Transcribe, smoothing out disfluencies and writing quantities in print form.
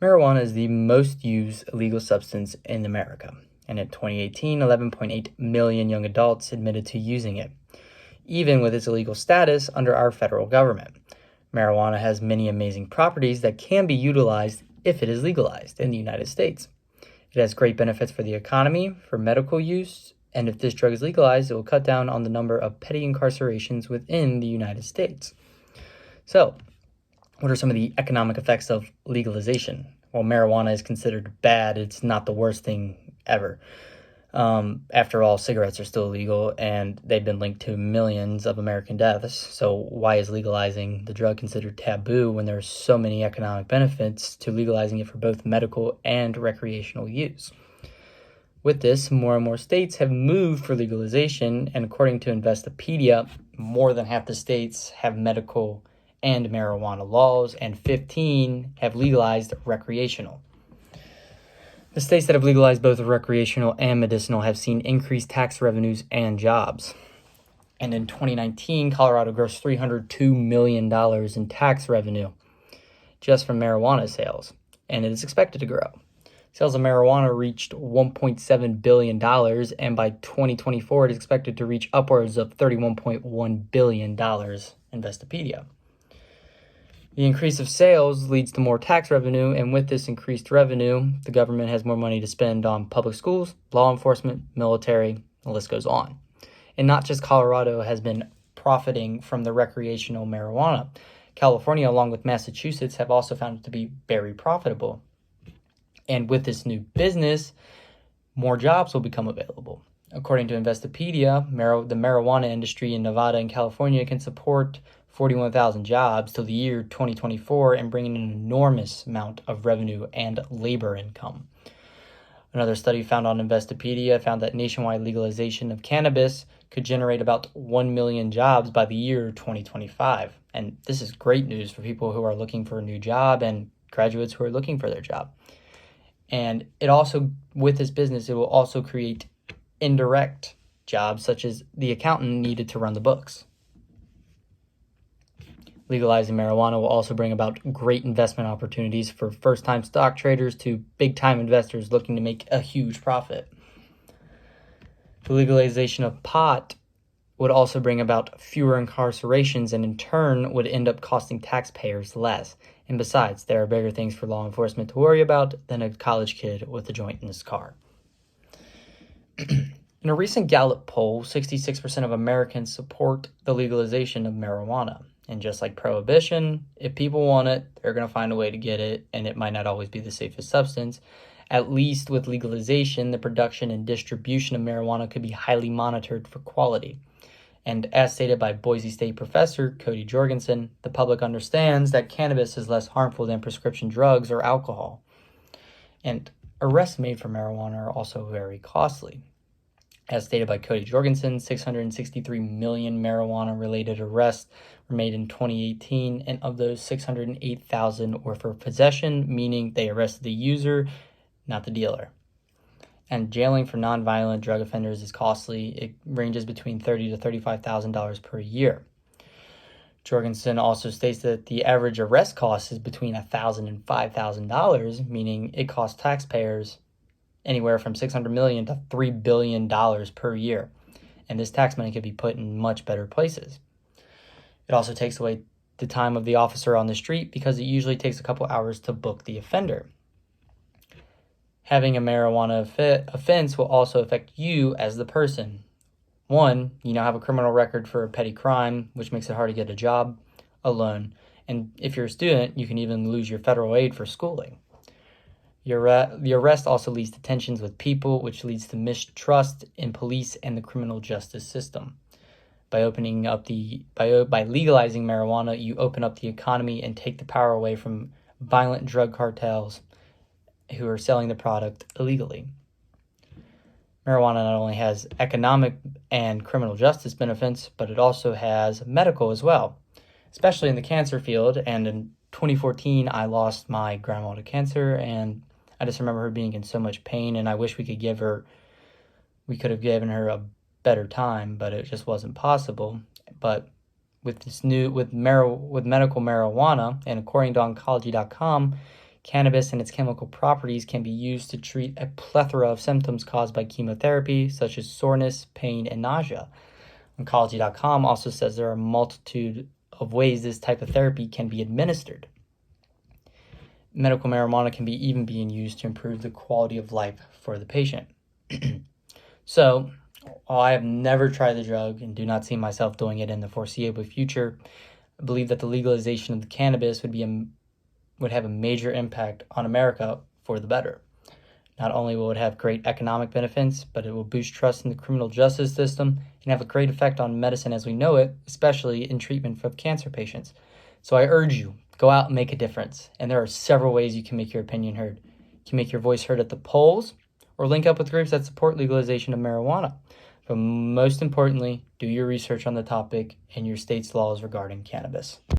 Marijuana is the most used illegal substance in America, and in 2018, 11.8 million young adults admitted to using it, even with its illegal status under our federal government. Marijuana has many amazing properties that can be utilized if it is legalized in the United States. It has great benefits for the economy, for medical use, and if this drug is legalized, it will cut down on the number of petty incarcerations within the United States. So, what are some of the economic effects of legalization? While marijuana is considered bad, it's not the worst thing ever. After all, cigarettes are still illegal, and they've been linked to millions of American deaths. So why is legalizing the drug considered taboo when there are so many economic benefits to legalizing it for both medical and recreational use? With this, more and more states have moved for legalization, and according to Investopedia, more than half the states have medical and marijuana laws, and 15 have legalized recreational. The states that have legalized both recreational and medicinal have seen increased tax revenues and jobs. And in 2019, Colorado grossed $302 million in tax revenue just from marijuana sales, and it is expected to grow. Sales of marijuana reached $1.7 billion, and by 2024, it is expected to reach upwards of $31.1 billion, Investopedia. The increase of sales leads to more tax revenue, and with this increased revenue, the government has more money to spend on public schools, law enforcement, military, the list goes on. And not just Colorado has been profiting from the recreational marijuana. California, along with Massachusetts, have also found it to be very profitable. And with this new business, more jobs will become available. According to Investopedia, the marijuana industry in Nevada and California can support 41,000 jobs till the year 2024 and bring in an enormous amount of revenue and labor income. Another study found on Investopedia found that nationwide legalization of cannabis could generate about 1 million jobs by the year 2025. And this is great news for people who are looking for a new job and graduates who are looking for their job. And it also, with this business, it will also create indirect jobs such as the accountant needed to run the books. Legalizing marijuana will also bring about great investment opportunities for first-time stock traders to big-time investors looking to make a huge profit. The legalization of pot would also bring about fewer incarcerations and in turn would end up costing taxpayers less. And besides, there are bigger things for law enforcement to worry about than a college kid with a joint in his car. In a recent Gallup poll, 66% of Americans support the legalization of marijuana. And just like prohibition, if people want it, they're going to find a way to get it, and it might not always be the safest substance. At least with legalization, the production and distribution of marijuana could be highly monitored for quality. And as stated by Boise State professor Cody Jorgensen, the public understands that cannabis is less harmful than prescription drugs or alcohol. And arrests made for marijuana are also very costly. As stated by Cody Jorgensen, 663 million marijuana-related arrests were made in 2018, and of those, 608,000 were for possession, meaning they arrested the user, not the dealer. And jailing for nonviolent drug offenders is costly. It ranges between $30,000 to $35,000 per year. Jorgensen also states that the average arrest cost is between $1,000 and $5,000, meaning it costs taxpayers anywhere from $600 million to $3 billion per year. And this tax money could be put in much better places. It also takes away the time of the officer on the street because it usually takes a couple hours to book the offender. Having a marijuana offense will also affect you as the person. One, you now have a criminal record for a petty crime, which makes it hard to get a job, a loan. And if you're a student, you can even lose your federal aid for schooling. The arrest also leads to tensions with people, which leads to mistrust in police and the criminal justice system. By legalizing marijuana, you open up the economy and take the power away from violent drug cartels who are selling the product illegally. Marijuana not only has economic and criminal justice benefits, but it also has medical as well, especially in the cancer field. And in 2014, I lost my grandma to cancer, and I just remember her being in so much pain, and I wish we could have given her a better time, but it just wasn't possible. But with medical marijuana, and according to oncology.com, Cannabis and its chemical properties can be used to treat a plethora of symptoms caused by chemotherapy, such as soreness, pain, and nausea. Oncology.com also says there are a multitude of ways this type of therapy can be administered. Medical marijuana can be even being used to improve the quality of life for the patient. So, while I have never tried the drug and do not see myself doing it in the foreseeable future, I believe that the legalization of the cannabis would have a major impact on America for the better. Not only will it have great economic benefits, but it will boost trust in the criminal justice system and have a great effect on medicine as we know it, especially in treatment for cancer patients. So I urge you, go out and make a difference. And there are several ways you can make your opinion heard. You can make your voice heard at the polls or link up with groups that support legalization of marijuana. But most importantly, do your research on the topic and your state's laws regarding cannabis.